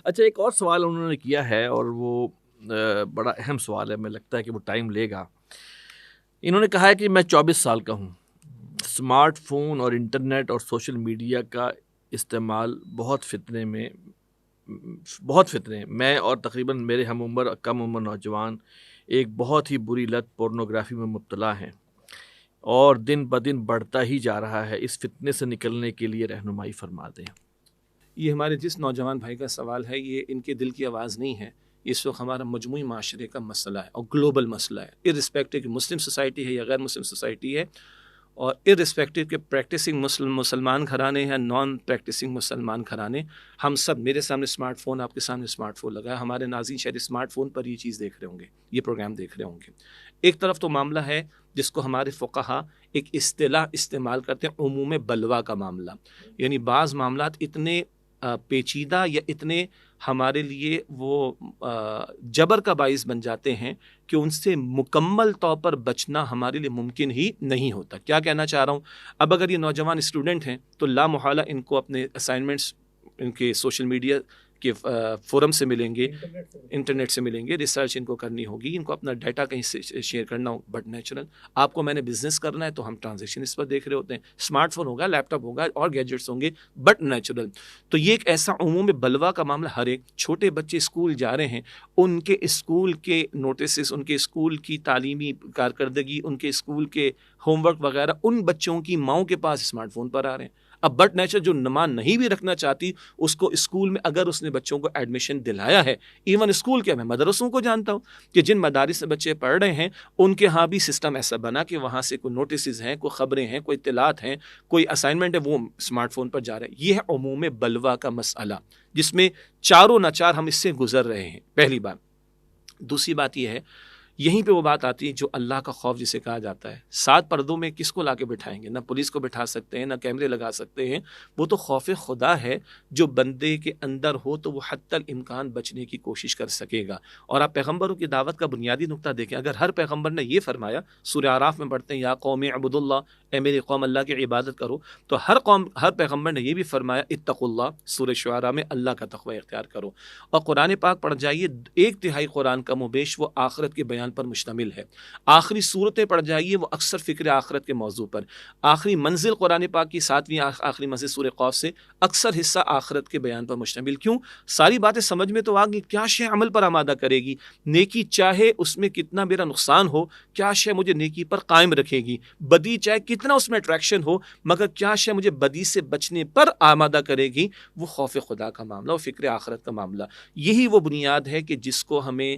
اچھا، ایک اور سوال انہوں نے کیا ہے اور وہ بڑا اہم سوال ہے، میں لگتا ہے کہ وہ ٹائم لے گا. انہوں نے کہا ہے کہ میں 24 سال کا ہوں. اسمارٹ فون اور انٹرنیٹ اور سوشل میڈیا کا استعمال بہت فتنے میں اور تقریباً میرے ہم عمر کم عمر نوجوان ایک بہت ہی بری لت پورنوگرافی میں مبتلا ہیں اور دن بدن بڑھتا ہی جا رہا ہے. اس فتنے سے نکلنے کے لیے رہنمائی فرما دیں. یہ ہمارے جس نوجوان بھائی کا سوال ہے یہ ان کے دل کی آواز نہیں ہے، اس وقت ہمارا مجموعی معاشرے کا مسئلہ ہے اور گلوبل مسئلہ ہے، ارسپیکٹو کہ مسلم سوسائٹی ہے یا غیر مسلم سوسائٹی ہے، اور ارسپیکٹو کہ پریکٹسنگ مسلمان گھرانے ہیں نان پریکٹسنگ مسلمان گھرانے. ہم سب، میرے سامنے اسمارٹ فون، آپ کے سامنے اسمارٹ فون لگا ہے، ہمارے ناظرین شاید اسمارٹ فون پر یہ چیز دیکھ رہے ہوں گے، یہ پروگرام دیکھ رہے ہوں گے. ایک طرف تو معاملہ ہے جس کو ہمارے فقہا ایک اصطلاح استعمال کرتے ہیں، عموم بلوا کا معاملہ، یعنی بعض معاملات اتنے پیچیدہ یا اتنے ہمارے لیے وہ جبر کا باعث بن جاتے ہیں کہ ان سے مکمل طور پر بچنا ہمارے لیے ممکن ہی نہیں ہوتا. کیا کہنا چاہ رہا ہوں، اب اگر یہ نوجوان اسٹوڈنٹ ہیں تو لا محالہ ان کو اپنے اسائنمنٹس ان کے سوشل میڈیا کے فورم سے ملیں گے، انٹرنیٹ سے ملیں گے، ریسرچ ان کو کرنی ہوگی، ان کو اپنا ڈیٹا کہیں سے شیئر کرنا ہو. بٹ نیچرل، آپ کو میں نے بزنس کرنا ہے تو ہم ٹرانزیکشن اس پر دیکھ رہے ہوتے ہیں، اسمارٹ فون ہوگا، لیپ ٹاپ ہوگا اور گیجٹس ہوں گے، بٹ نیچرل. تو یہ ایک ایسا عموم بلوا کا معاملہ، ہر ایک چھوٹے بچے اسکول جا رہے ہیں، ان کے اسکول کے نوٹسز، ان کے اسکول کی تعلیمی کارکردگی، ان کے اسکول کے ہوم ورک وغیرہ ان بچوں کی ماؤں کے پاس اسمارٹ فون پر آ رہے ہیں. اب بٹ نیچر جو نماز نہیں بھی رکھنا چاہتی، اس کو اسکول میں اگر اس نے بچوں کو ایڈمیشن دلایا ہے، ایون اسکول کے، میں مدرسوں کو جانتا ہوں کہ جن مدارس سے بچے پڑھ رہے ہیں ان کے ہاں بھی سسٹم ایسا بنا کہ وہاں سے کوئی نوٹسز ہیں، کوئی خبریں ہیں، کوئی اطلاعات ہیں، کوئی اسائنمنٹ ہے، وہ اسمارٹ فون پر جا رہے ہیں. یہ ہے عموم بلوا کا مسئلہ جس میں چاروں ناچار ہم اس سے گزر رہے ہیں. پہلی بات. دوسری بات یہ ہے، یہیں پہ وہ بات آتی ہے جو اللہ کا خوف جسے کہا جاتا ہے. 7 پردوں میں کس کو لا کے بٹھائیں گے؟ نہ پولیس کو بٹھا سکتے ہیں، نہ کیمرے لگا سکتے ہیں. وہ تو خوف خدا ہے جو بندے کے اندر ہو تو وہ حتی الامکان بچنے کی کوشش کر سکے گا. اور آپ پیغمبروں کی دعوت کا بنیادی نقطہ دیکھیں، اگر ہر پیغمبر نے یہ فرمایا، سورہ اعراف میں پڑھتے ہیں یا قوم اعبدوا اللہ، اے میری قوم اللہ کی عبادت کرو، تو ہر پیغمبر نے یہ بھی فرمایا اتقوا اللہ، سورہ شعراء میں اللہ کا تقوی اختیار کرو. اور قرآن پاک پڑھ جائیے، 1/3 قرآن کا مبیش وہ آخرت کے بیان پر مشتمل ہے. آخری صورتیں پڑھ جائیے وہ اکثر فکر آخرت کے موضوع پر. آخری منزل قرآن پاک کی 7ویں آخری منزل سورہ قاف سے اکثر حصہ آخرت کے بیان پر مشتمل. کیوں؟ ساری باتیں سمجھ میں تو آ گئی، کیا شے عمل پر آمادہ کرے گی؟ نیکی چاہے اس میں کتنا میرا نقصان ہو، کیا شے مجھے نیکی پر قائم رکھے گی؟ بدی چاہے کتنا اس میں اٹریکشن ہو، مگر کیا شے مجھے بدی سے بچنے پر آمادہ کرے گی؟ وہ خوف خدا کا معاملہ، وہ فکر آخرت کا معاملہ. یہی وہ بنیاد ہے کہ جس کو ہمیں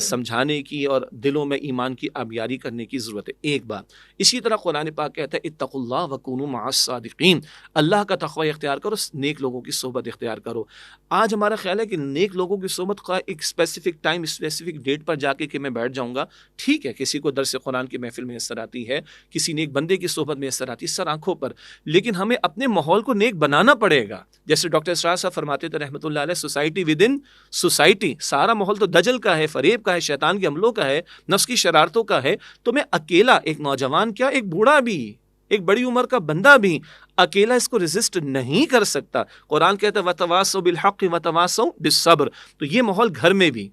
سمجھانے کی اور دلوں میں ایمان کی آبیاری کرنے کی ضرورت ہے. ایک بات. اسی طرح قرآن پاک کہتا ہے اتقوا اللہ وکونوا مع الصادقین، اللہ کا تقوی اختیار کرو، نیک لوگوں کی صحبت اختیار کرو. آج ہمارا خیال ہے کہ نیک لوگوں کی صحبت کا ایک اسپیسیفک ٹائم، اسپیسیفک ڈیٹ پر جا کے کہ میں بیٹھ جاؤں گا. ٹھیک ہے، کسی کو درس قرآن کی محفل میں میسر آتی ہے، کسی نیک بندے کی صحبت میں میسر آتی ہے، سر آنکھوں پر، لیکن ہمیں اپنے ماحول کو نیک بنانا پڑے گا. جیسے ڈاکٹر اسرار صاحب فرماتے تھے رحمۃ اللہ علیہ، سوسائٹی ود ان سوسائٹی، سارا ماحول تو دجل کا ہے، فریب کا ہے، شیطان کے حملوں کا ہے، نفس کی شرارتوں کا ہے. تو میں اکیلا، ایک نوجوان کیا، ایک بوڑھا بھی، ایک بڑی عمر کا بندہ بھی اکیلا اس کو ریزسٹ نہیں کر سکتا. قرآن کہتا ہے وَتَوَاصَوْا بِالْحَقِّ وَتَوَاصَوْا بِالصَّبْرِ. تو یہ ماحول گھر میں بھی،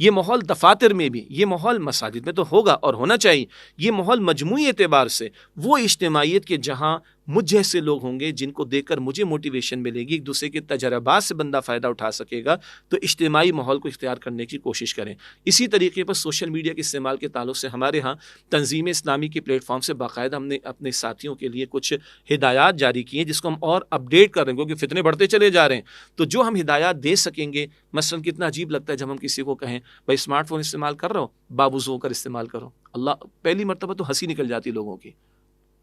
یہ ماحول دفاتر میں بھی، یہ ماحول مساجد میں تو ہوگا اور ہونا چاہیے. یہ ماحول مجموعی اعتبار سے وہ اجتماعیت کے جہاں مجھ جیسے لوگ ہوں گے جن کو دیکھ کر مجھے موٹیویشن ملے گی، ایک دوسرے کے تجربات سے بندہ فائدہ اٹھا سکے گا. تو اجتماعی ماحول کو اختیار کرنے کی کوشش کریں. اسی طریقے پر سوشل میڈیا کے استعمال کے تعلق سے ہمارے ہاں تنظیم اسلامی کی پلیٹ فارم سے باقاعدہ ہم نے اپنے ساتھیوں کے لیے کچھ ہدایات جاری کی ہیں جس کو ہم اور اپڈیٹ کر رہے ہیں کیونکہ فتنے بڑھتے چلے جا رہے ہیں. تو جو ہم ہدایات دے سکیں گے، مثلا کتنا عجیب لگتا ہے جب ہم کسی کو کہیں بھائی اسمارٹ فون استعمال کر رہا ہو، باوضو ہو کر استعمال کرو. اللہ، پہلی مرتبہ تو ہنسی نکل جاتی لوگوں کی،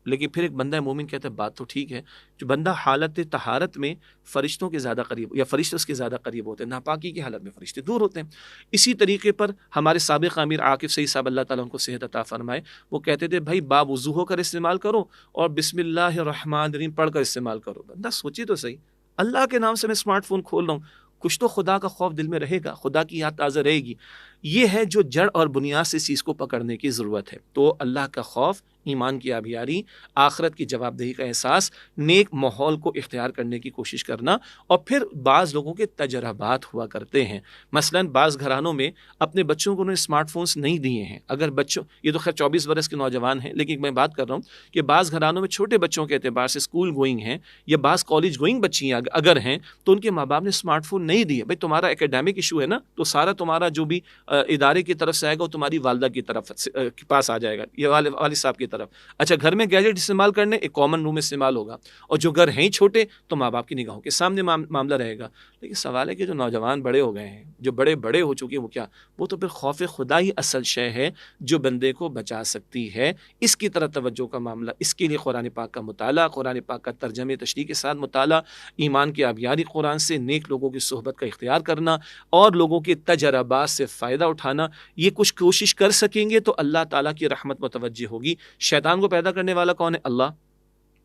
لیکن پھر ایک بندہ مومن کہتا ہے بات تو ٹھیک ہے. جو بندہ حالت طہارت میں فرشتوں کے زیادہ قریب، یا فرشتے اس کے زیادہ قریب ہوتے ہیں، ناپاکی کی حالت میں فرشتے دور ہوتے ہیں. اسی طریقے پر ہمارے سابق امیر عاقب سعید صاحب، اللہ تعالیٰ ان کو صحت عطا فرمائے، وہ کہتے تھے بھائی باوضو ہو کر استعمال کرو اور بسم اللہ الرحمن الرحیم پڑھ کر استعمال کرو. بندہ سوچے تو صحیح، اللہ کے نام سے میں اسمارٹ فون کھول رہا ہوں، کچھ تو خدا کا خوف دل میں رہے گا، خدا کی یاد تازہ رہے گی. یہ ہے جو جڑ اور بنیاد سے اس چیز کو پکڑنے کی ضرورت ہے. تو اللہ کا خوف، ایمان کی آبیاری، آخرت کی جواب دہی کا احساس، نیک ماحول کو اختیار کرنے کی کوشش کرنا. اور پھر بعض لوگوں کے تجربات ہوا کرتے ہیں. مثلا بعض گھرانوں میں اپنے بچوں کو انہوں نے اسمارٹ فونز نہیں دیے ہیں. اگر بچوں، یہ تو خیر 24 برس کے نوجوان ہیں، لیکن میں بات کر رہا ہوں کہ بعض گھرانوں میں چھوٹے بچوں کے اعتبار سے اسکول گوئنگ ہیں یا بعض کالج گوئنگ بچیاں اگر ہیں تو ان کے ماں باپ نے اسمارٹ فون نہیں دیے. بھائی تمہارا اکیڈیمک ایشو ہے نا، تو سارا تمہارا جو بھی ادارے کی طرف سے آئے گا وہ تمہاری والدہ کی طرف کے پاس آ جائے گا یا والد صاحب کی طرف. اچھا گھر میں گیجٹ استعمال کرنے ایک کامن روم استعمال ہوگا، اور جو گھر ہیں چھوٹے تو ماں باپ کی نگاہوں کے سامنے معاملہ رہے گا. لیکن سوال ہے کہ جو نوجوان بڑے ہو گئے ہیں، جو بڑے ہو چکے ہیں، وہ کیا؟ وہ تو پھر خوف خدا ہی اصل شے ہے جو بندے کو بچا سکتی ہے. اس کی طرح توجہ کا معاملہ، اس کے لیے قرآن پاک کا مطالعہ، قرآن پاک کا ترجمے تشریح کے ساتھ مطالعہ، ایمان کی آبیاری قرآن سے، نیک لوگوں کی صحبت کا اختیار کرنا اور لوگوں کے تجربات سے فائدہ اٹھانا. یہ کچھ کوشش کر سکیں گے تو اللہ تعالیٰ کی رحمت متوجہ ہوگی. شیطان کو پیدا کرنے والا کون ہے؟ اللہ.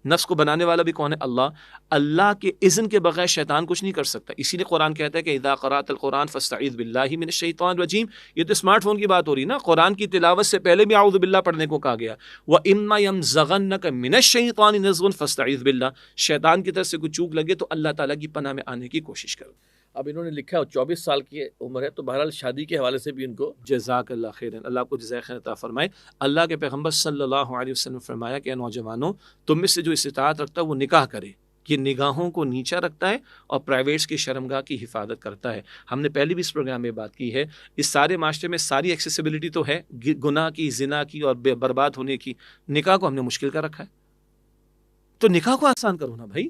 نفس کو بنانے والا بھی کون ہے؟ اللہ. اللہ کے اذن کے بغیر شیطان کچھ نہیں کر سکتا. اسی لیے قرآن کہتا ہے کہ اذا قرأت القرآن فاستعذ باللہ من الشیطان الرجیم. یہ تو اسمارٹ فون کی بات ہو رہی ہے نا، قرآن کی تلاوت سے پہلے بھی اعوذ باللہ پڑھنے کو کہا گیا. وَإِمَّا يَنزَغَنَّكَ مِنَ الشَّيْطَانِ نَزْغٌ فَاسْتَعِذْ بِاللَّهِ. شیطان کی طرف سے کوئی چوک لگے تو اللہ تعالیٰ کی پناہ میں آنے کی کوشش کرو. اب انہوں نے لکھا ہے 24 سال کی عمر ہے، تو بہرحال شادی کے حوالے سے بھی ان کو جزاک اللہ خیر، اللہ آپ کو جزائے خیر عطا فرمائے. اللہ کے پیغمبر صلی اللہ علیہ وسلم نے فرمایا کہ نوجوانوں، تم میں سے جو استطاعت رکھتا ہے وہ نکاح کرے. یہ نگاہوں کو نیچا رکھتا ہے اور پرائیویٹس کی شرمگاہ کی حفاظت کرتا ہے. ہم نے پہلے بھی اس پروگرام میں بات کی ہے، اس سارے معاشرے میں ساری ایکسیسیبلٹی تو ہے، گناہ کی، زنا کی اور برباد ہونے کی. نکاح کو ہم نے مشکل کر رکھا ہے. تو نکاح کو آسان کرو نا بھائی.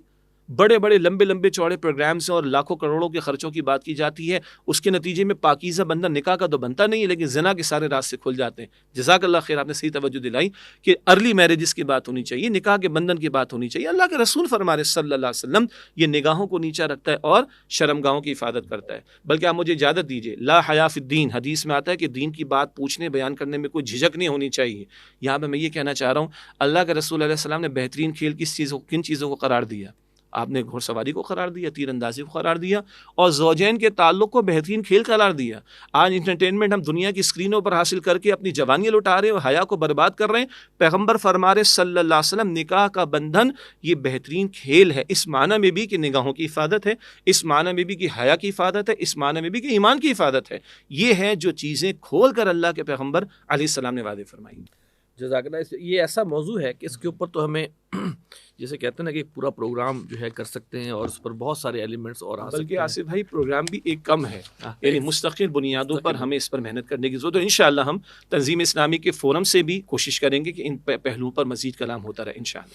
بڑے بڑے لمبے چوڑے پروگرامز اور لاکھوں کروڑوں کے خرچوں کی بات کی جاتی ہے، اس کے نتیجے میں پاکیزہ بندہ نکاح کا تو بنتا نہیں ہے، لیکن زنا کے سارے راستے کھل جاتے ہیں. جزاک اللہ خیر، آپ نے صحیح توجہ دلائی کہ ارلی میرجز کی بات ہونی چاہیے، نکاح کے بندھن کی بات ہونی چاہیے. اللہ کے رسول فرما رہے صلی اللہ علیہ وسلم یہ نگاہوں کو نیچا رکھتا ہے اور شرمگاہوں کی حفاظت کرتا ہے. بلکہ آپ مجھے اجازت دیجیے، لا حیا فی الدین، حدیث میں آتا ہے کہ دین کی بات پوچھنے بیان کرنے میں کوئی جھجک نہیں ہونی چاہیے. یہاں پہ میں یہ کہنا چاہ رہا ہوں، اللہ کے رسول علیہ السلام نے بہترین کھیل کن چیزوں کو قرار دیا؟ آپ نے گھوڑ سواری کو قرار دیا، تیر اندازی کو قرار دیا، اور زوجین کے تعلق کو بہترین کھیل قرار دیا. آج انٹرٹینمنٹ ہم دنیا کی اسکرینوں پر حاصل کر کے اپنی جوانیاں لٹا رہے ہیں اور حیا کو برباد کر رہے ہیں. پیغمبر فرما رہے صلی اللہ علیہ وسلم نکاح کا بندھن یہ بہترین کھیل ہے، اس معنی میں بھی کہ نگاہوں کی حفاظت ہے، اس معنی میں بھی کہ حیا کی حفاظت ہے، اس معنی میں بھی کہ ایمان کی حفاظت ہے. یہ ہے جو چیزیں کھول کر اللہ کے پیغمبر علیہ السلام نے واضح فرمائی. جزاک اللہ. یہ ایسا موضوع ہے کہ اس کے اوپر تو ہمیں جیسے کہتے ہیں نا کہ پورا پروگرام جو ہے کر سکتے ہیں، اور اس پر بہت سارے ایلیمنٹس اور بلکہ آصف بھائی پروگرام بھی ایک کم ہے، یعنی مستقل بنیادوں پر ہمیں اس پر محنت کرنے کی ضرورت ہے. انشاءاللہ ہم تنظیم اسلامی کے فورم سے بھی کوشش کریں گے کہ ان پہلوؤں پر مزید کلام ہوتا رہے انشاءاللہ.